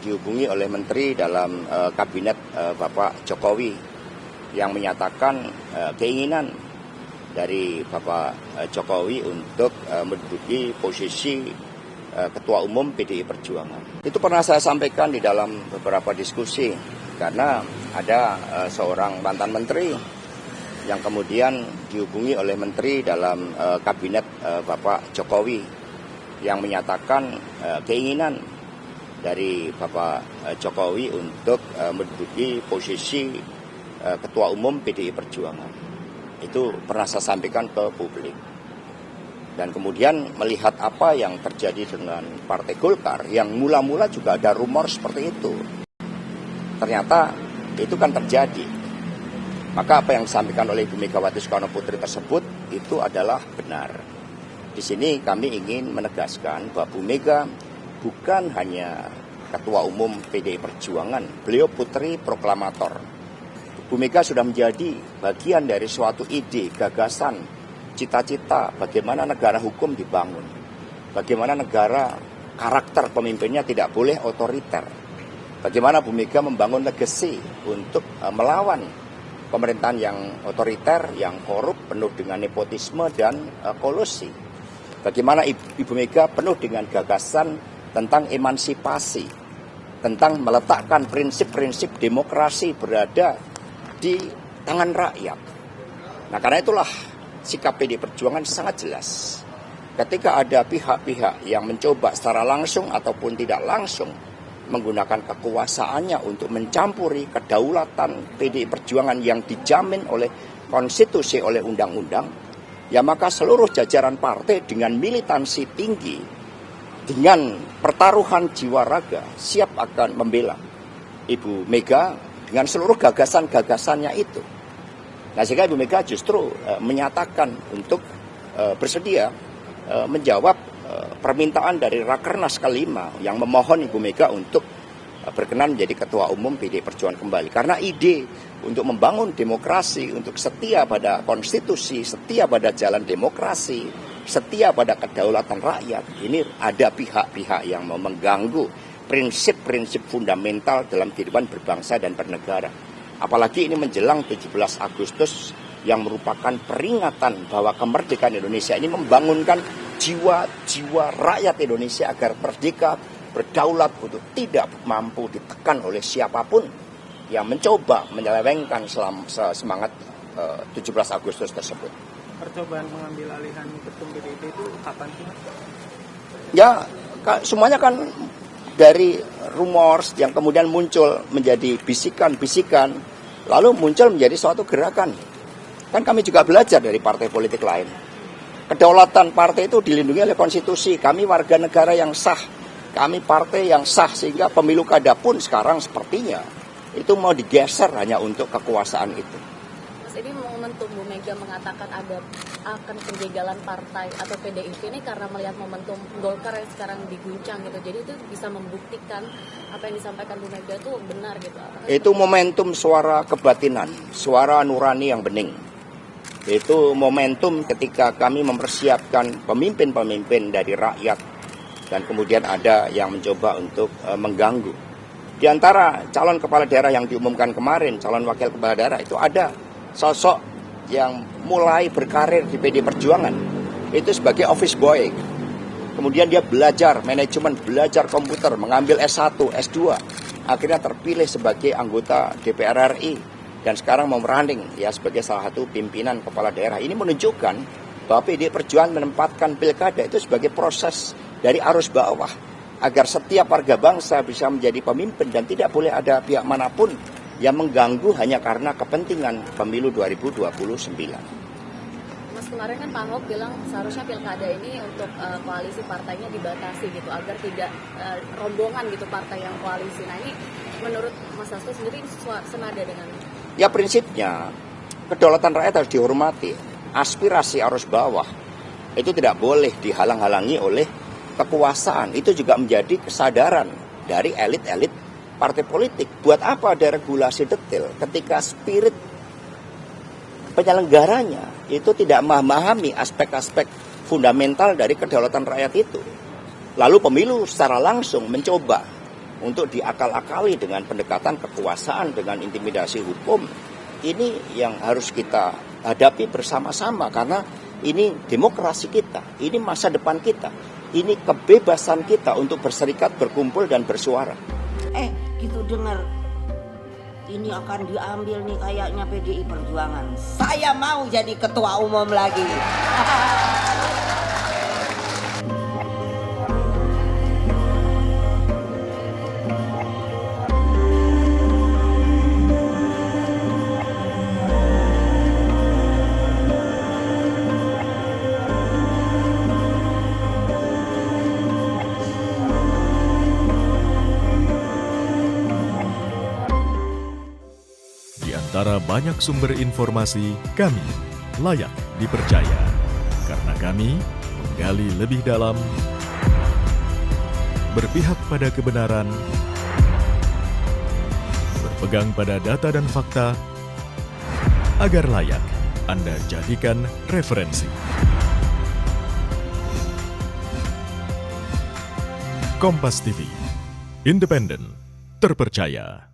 dihubungi oleh Menteri dalam Kabinet Bapak Jokowi yang menyatakan keinginan dari Bapak Jokowi untuk menduduki posisi Ketua Umum PDI Perjuangan. Itu pernah saya sampaikan di dalam beberapa diskusi karena ada seorang mantan menteri yang kemudian dihubungi oleh Menteri dalam Kabinet Bapak Jokowi yang menyatakan keinginan dari Bapak Jokowi untuk menduduki posisi Ketua Umum PDI Perjuangan. Itu pernah saya sampaikan ke publik. Dan kemudian melihat apa yang terjadi dengan Partai Golkar yang mula-mula juga ada rumor seperti itu. Ternyata itu kan terjadi. Maka apa yang disampaikan oleh Ibu Megawati Soekarno Putri tersebut itu adalah benar. Di sini kami ingin menegaskan bahwa Bu Mega bukan hanya Ketua Umum PDI Perjuangan, beliau putri proklamator. Bu Mega sudah menjadi bagian dari suatu ide, gagasan, cita-cita bagaimana negara hukum dibangun. Bagaimana negara karakter pemimpinnya tidak boleh otoriter. Bagaimana Bu Mega membangun legacy untuk melawan pemerintahan yang otoriter, yang korup, penuh dengan nepotisme dan kolusi. Bagaimana Ibu Mega penuh dengan gagasan tentang emansipasi, tentang meletakkan prinsip-prinsip demokrasi berada di tangan rakyat. Nah, karena itulah sikap PDI Perjuangan sangat jelas. Ketika ada pihak-pihak yang mencoba secara langsung ataupun tidak langsung menggunakan kekuasaannya untuk mencampuri kedaulatan PDI Perjuangan yang dijamin oleh konstitusi, oleh undang-undang, ya maka seluruh jajaran partai dengan militansi tinggi, dengan pertaruhan jiwa raga, siap akan membela Ibu Mega dengan seluruh gagasan-gagasannya itu. Nah, sehingga Ibu Mega justru menyatakan untuk bersedia menjawab permintaan dari Rakernas ke-5 yang memohon Ibu Mega untuk berkenan menjadi Ketua Umum PDI Perjuangan kembali. Karena ide untuk membangun demokrasi, untuk setia pada konstitusi, setia pada jalan demokrasi, setia pada kedaulatan rakyat, ini ada pihak-pihak yang mau mengganggu prinsip-prinsip fundamental dalam kehidupan berbangsa dan bernegara. Apalagi ini menjelang 17 Agustus yang merupakan peringatan bahwa kemerdekaan Indonesia ini membangunkan jiwa-jiwa rakyat Indonesia agar merdeka, berdaulat, untuk tidak mampu ditekan oleh siapapun yang mencoba menyelewengkan semangat 17 Agustus tersebut. Percobaan mengambil alihan ketum PDIP itu kapan sih? Ya, semuanya kan dari rumors yang kemudian muncul menjadi bisikan-bisikan, lalu muncul menjadi suatu gerakan. Kan kami juga belajar dari partai politik lain. Kedaulatan partai itu dilindungi oleh konstitusi. Kami warga negara yang sah, kami partai yang sah, sehingga pemilu kada pun sekarang sepertinya itu mau digeser hanya untuk kekuasaan itu. Mas, ini momentum Bu Mega mengatakan akan penjagalan partai atau PDIP ini karena melihat momentum Golkar yang sekarang diguncang gitu. Jadi itu bisa membuktikan apa yang disampaikan Bu Mega itu benar gitu. Itu momentum suara kebatinan, suara nurani yang bening. Itu momentum ketika kami mempersiapkan pemimpin-pemimpin dari rakyat dan kemudian ada yang mencoba untuk mengganggu. Di antara calon kepala daerah yang diumumkan kemarin, calon wakil kepala daerah itu ada sosok yang mulai berkarir di PDI Perjuangan itu sebagai office boy. Kemudian dia belajar manajemen, belajar komputer, mengambil S1, S2, akhirnya terpilih sebagai anggota DPR RI dan sekarang mau meranding ya sebagai salah satu pimpinan kepala daerah. Ini menunjukkan bahwa PDI Perjuangan menempatkan pilkada itu sebagai proses dari arus bawah agar setiap warga bangsa bisa menjadi pemimpin dan tidak boleh ada pihak manapun yang mengganggu hanya karena kepentingan pemilu 2029. Mas, kemarin kan Pak Ahok bilang seharusnya pilkada ini untuk koalisi partainya dibatasi gitu agar tidak rombongan gitu partai yang koalisi. Nah, ini menurut Mas Hasto sendiri senada dengan? Ya, prinsipnya kedaulatan rakyat harus dihormati. Aspirasi arus bawah itu tidak boleh dihalang-halangi oleh kekuasaan. Itu juga menjadi kesadaran dari elit-elit partai politik. Buat apa ada regulasi detail ketika spirit penyelenggaranya itu tidak memahami aspek-aspek fundamental dari kedaulatan rakyat itu. Lalu pemilu secara langsung mencoba untuk diakal-akali dengan pendekatan kekuasaan, dengan intimidasi hukum. Ini yang harus kita hadapi bersama-sama karena ini demokrasi kita, ini masa depan kita, ini kebebasan kita untuk berserikat, berkumpul, dan bersuara. Gitu dengar ini akan diambil nih kayaknya PDI Perjuangan. Saya mau jadi ketua umum lagi. Di antara banyak sumber informasi, kami layak dipercaya. Karena kami menggali lebih dalam, berpihak pada kebenaran, berpegang pada data dan fakta, agar layak Anda jadikan referensi. Kompas TV, independen, terpercaya.